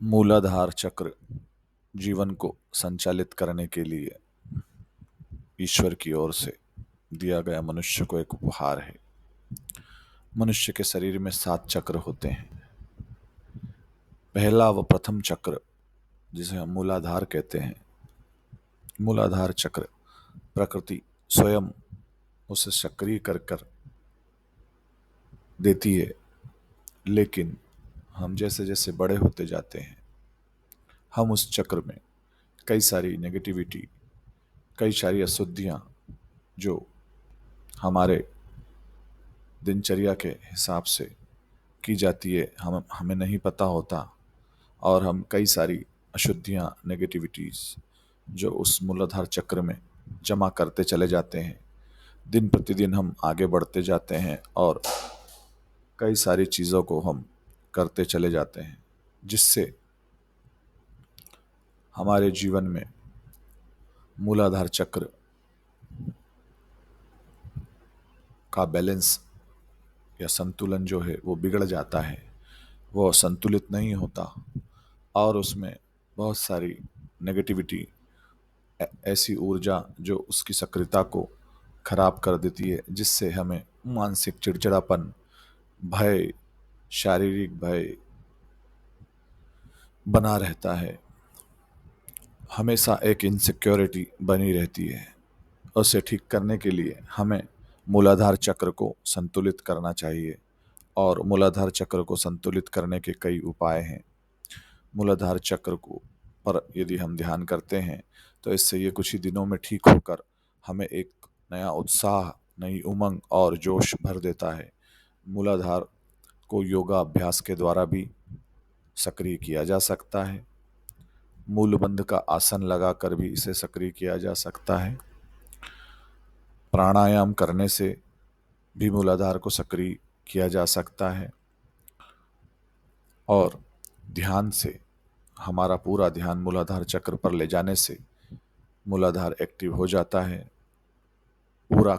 मूलाधार चक्र जीवन को संचालित करने के लिए ईश्वर की ओर से दिया गया मनुष्य को एक उपहार है। मनुष्य के शरीर में 7 चक्र होते हैं। पहला व प्रथम चक्र जिसे हम मूलाधार कहते हैं, मूलाधार चक्र प्रकृति स्वयं उसे सक्रिय कर कर देती है, लेकिन हम जैसे जैसे बड़े होते जाते हैं हम उस चक्र में कई सारी नेगेटिविटी, कई सारी अशुद्धियां जो हमारे दिनचर्या के हिसाब से की जाती है हमें नहीं पता होता, और हम कई सारी अशुद्धियां, नेगेटिविटीज जो उस मूलाधार चक्र में जमा करते चले जाते हैं। दिन प्रतिदिन हम आगे बढ़ते जाते हैं और कई सारी चीज़ों को हम करते चले जाते हैं, जिससे हमारे जीवन में मूलाधार चक्र का बैलेंस या संतुलन जो है वो बिगड़ जाता है, वो संतुलित नहीं होता और उसमें बहुत सारी नेगेटिविटी, ऐसी ऊर्जा जो उसकी सक्रियता को खराब कर देती है, जिससे हमें मानसिक चिड़चिड़ापन, भय, शारीरिक भय बना रहता है। हमेशा एक इनसिक्योरिटी बनी रहती है। उसे ठीक करने के लिए हमें मूलाधार चक्र को संतुलित करना चाहिए, और मूलाधार चक्र को संतुलित करने के कई उपाय हैं। मूलाधार चक्र को पर यदि हम ध्यान करते हैं तो इससे ये कुछ ही दिनों में ठीक होकर हमें एक नया उत्साह, नई उमंग और जोश भर देता है। मूलाधार को योगा अभ्यास के द्वारा भी सक्रिय किया जा सकता है। मूलबंध का आसन लगाकर भी इसे सक्रिय किया जा सकता है। प्राणायाम करने से भी मूलाधार को सक्रिय किया जा सकता है, और ध्यान से हमारा पूरा ध्यान मूलाधार चक्र पर ले जाने से मूलाधार एक्टिव हो जाता है। पूरा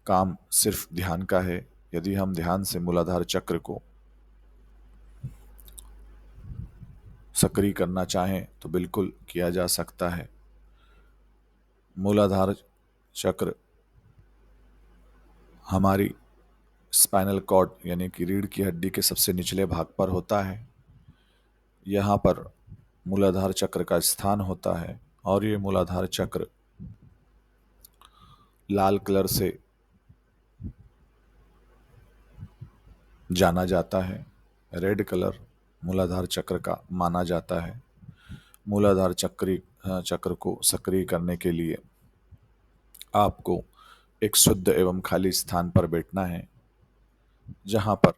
काम सिर्फ ध्यान का है। यदि हम ध्यान से मूलाधार चक्र को सक्रिय करना चाहें तो बिल्कुल किया जा सकता है। मूलाधार चक्र हमारी स्पाइनल कॉर्ड यानी कि रीढ़ की हड्डी के सबसे निचले भाग पर होता है। यहाँ पर मूलाधार चक्र का स्थान होता है, और ये मूलाधार चक्र लाल कलर से जाना जाता है। रेड कलर मूलाधार चक्र का माना जाता है। मूलाधार चक्र को सक्रिय करने के लिए आपको एक शुद्ध एवं खाली स्थान पर बैठना है, जहां पर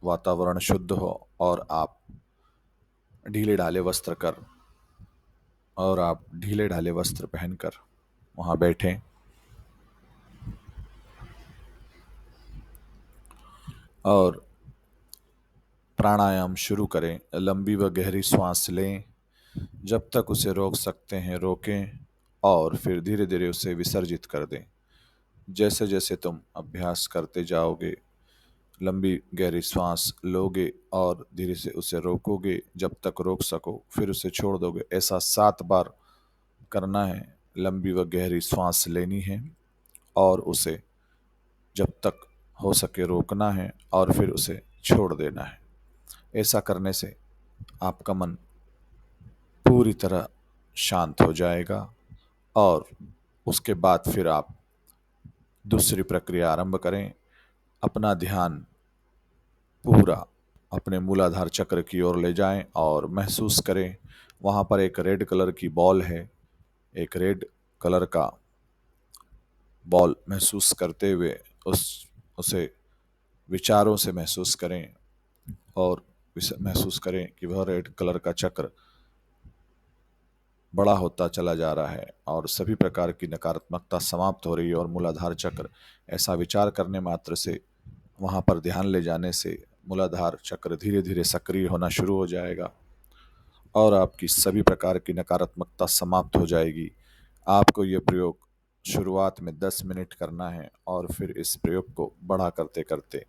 वातावरण शुद्ध हो और आप ढीले ढाले वस्त्र पहनकर वहां बैठें। और प्राणायाम शुरू करें। लंबी व गहरी सांस लें। जब तक उसे रोक सकते हैं रोकें, और फिर धीरे धीरे उसे विसर्जित कर दें। जैसे जैसे तुम अभ्यास करते जाओगे, लंबी गहरी सांस लोगे और धीरे से उसे रोकोगे जब तक रोक सको, फिर उसे छोड़ दोगे। ऐसा 7 बार करना है। लंबी व गहरी सांस लेनी है और उसे जब तक हो सके रोकना है, और फिर उसे छोड़ देना है। ऐसा करने से आपका मन पूरी तरह शांत हो जाएगा, और उसके बाद फिर आप दूसरी प्रक्रिया आरंभ करें। अपना ध्यान पूरा अपने मूलाधार चक्र की ओर ले जाएं और महसूस करें, वहाँ पर एक रेड कलर की बॉल है। एक रेड कलर का बॉल महसूस करते हुए उसे विचारों से महसूस करें, और महसूस करें कि वह रेड कलर का चक्र बड़ा होता चला जा रहा है और सभी प्रकार की नकारात्मकता समाप्त हो रही है। और मूलाधार चक्र, ऐसा विचार करने मात्र से, वहाँ पर ध्यान ले जाने से मूलाधार चक्र धीरे धीरे सक्रिय होना शुरू हो जाएगा और आपकी सभी प्रकार की नकारात्मकता समाप्त हो जाएगी। आपको ये प्रयोग शुरुआत में 10 मिनट करना है, और फिर इस प्रयोग को बड़ा करते करते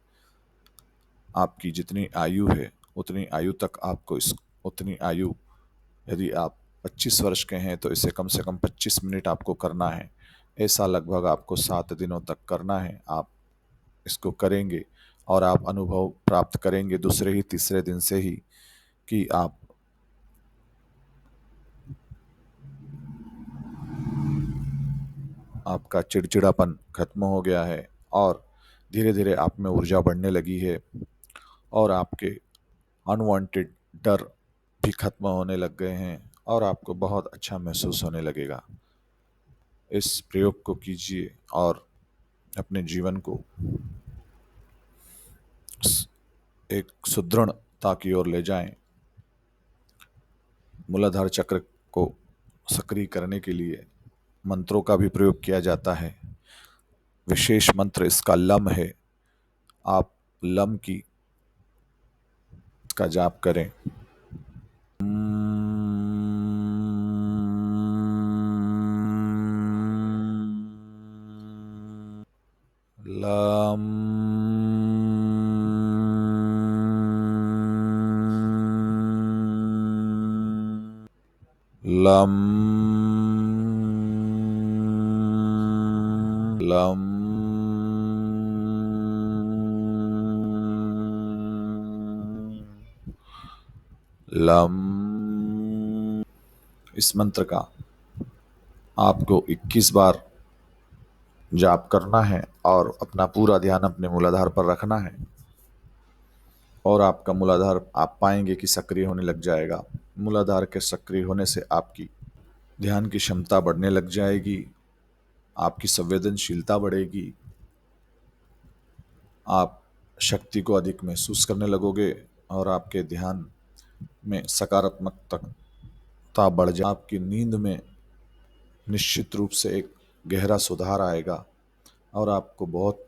आपकी जितनी आयु है उतनी आयु तक आपको इस उतनी आयु, यदि आप 25 वर्ष के हैं तो इसे कम से कम 25 मिनट आपको करना है। ऐसा लगभग आपको 7 दिनों तक करना है। आप इसको करेंगे और आप अनुभव प्राप्त करेंगे दूसरे ही तीसरे दिन से ही कि आपका चिड़चिड़ापन खत्म हो गया है और धीरे धीरे आप में ऊर्जा बढ़ने लगी है और आपके अनवांटेड डर भी खत्म होने लग गए हैं और आपको बहुत अच्छा महसूस होने लगेगा। इस प्रयोग को कीजिए और अपने जीवन को एक सुदृढ़ता की ओर ले जाएं। मूलाधार चक्र को सक्रिय करने के लिए मंत्रों का भी प्रयोग किया जाता है। विशेष मंत्र इसका लम है। आप लम की का जाप करें। Lump lump lump lump. इस मंत्र का आपको 21 बार जाप करना है और अपना पूरा ध्यान अपने मूलाधार पर रखना है और आपका मूलाधार आप पाएंगे कि सक्रिय होने लग जाएगा। मूलाधार के सक्रिय होने से आपकी ध्यान की क्षमता बढ़ने लग जाएगी, आपकी संवेदनशीलता बढ़ेगी, आप शक्ति को अधिक महसूस करने लगोगे और आपके ध्यान में सकारात्मकता बढ़ जाए। आपकी नींद में निश्चित रूप से एक गहरा सुधार आएगा और आपको बहुत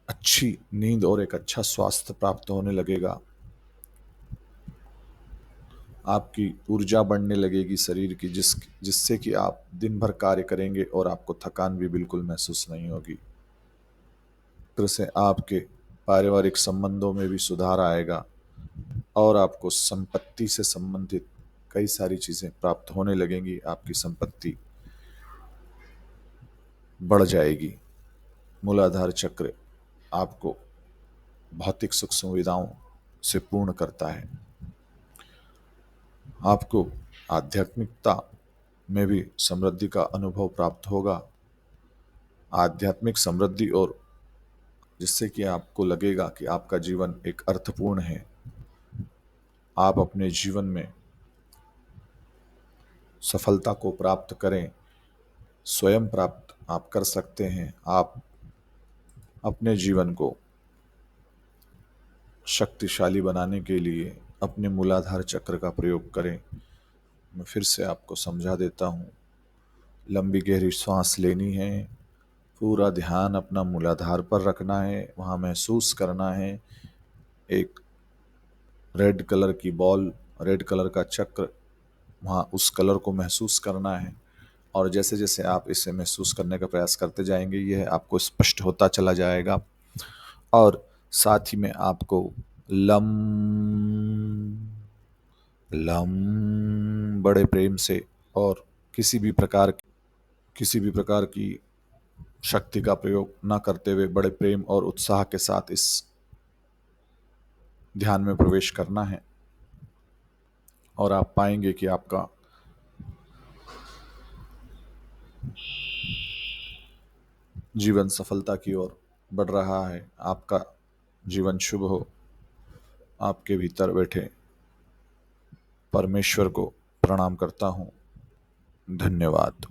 अच्छी नींद और एक अच्छा स्वास्थ्य प्राप्त होने लगेगा। आपकी ऊर्जा बढ़ने लगेगी शरीर की, जिससे कि आप दिन भर कार्य करेंगे और आपको थकान भी बिल्कुल महसूस नहीं होगी। तरह से आपके पारिवारिक संबंधों में भी सुधार आएगा और आपको संपत्ति से संबंधित कई सारी चीजें प्राप्त होने लगेंगी। आपकी संपत्ति बढ़ जाएगी। मूलाधार चक्र आपको भौतिक सुख सुविधाओं से पूर्ण करता है। आपको आध्यात्मिकता में भी समृद्धि का अनुभव प्राप्त होगा। आध्यात्मिक समृद्धि, और जिससे कि आपको लगेगा कि आपका जीवन एक अर्थपूर्ण है। आप अपने जीवन में सफलता को प्राप्त करें, स्वयं प्राप्त आप कर सकते हैं। आप अपने जीवन को शक्तिशाली बनाने के लिए अपने मूलाधार चक्र का प्रयोग करें। मैं फिर से आपको समझा देता हूँ। लंबी गहरी सांस लेनी है, पूरा ध्यान अपना मूलाधार पर रखना है, वहाँ महसूस करना है एक रेड कलर की बॉल, रेड कलर का चक्र, वहाँ उस कलर को महसूस करना है। और जैसे जैसे आप इसे महसूस करने का प्रयास करते जाएंगे, यह आपको स्पष्ट होता चला जाएगा। और साथ ही में आपको लम लम बड़े प्रेम से और किसी भी प्रकार की शक्ति का प्रयोग न करते हुए बड़े प्रेम और उत्साह के साथ इस ध्यान में प्रवेश करना है और आप पाएंगे कि आपका जीवन सफलता की ओर बढ़ रहा है। आपका जीवन शुभ हो। आपके भीतर बैठे परमेश्वर को प्रणाम करता हूँ। धन्यवाद।